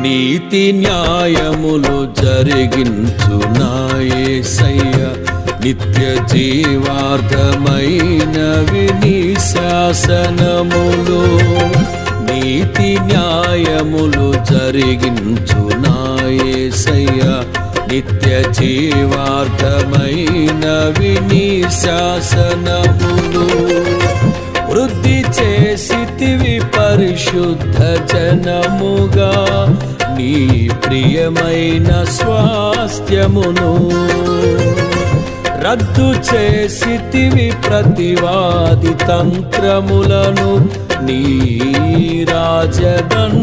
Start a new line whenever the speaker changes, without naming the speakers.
నీతి న్యాయములు జరిగించు నా యేసయ్య, నిత్య జీవార్థమైనవి నీ శాసనములు. నీతి న్యాయములు జరిగించు నా యేసయ్య, నిత్య జీవార్థమైనవి నీ శాసనములు. వృద్ధి చేసితివి పరిశుద్ధ జనముగా, నీ ప్రియమైన స్వాస్థ్యమును. రద్దు చేసితివి ప్రతివాది తంత్రములను, నీ రాజదండముతో.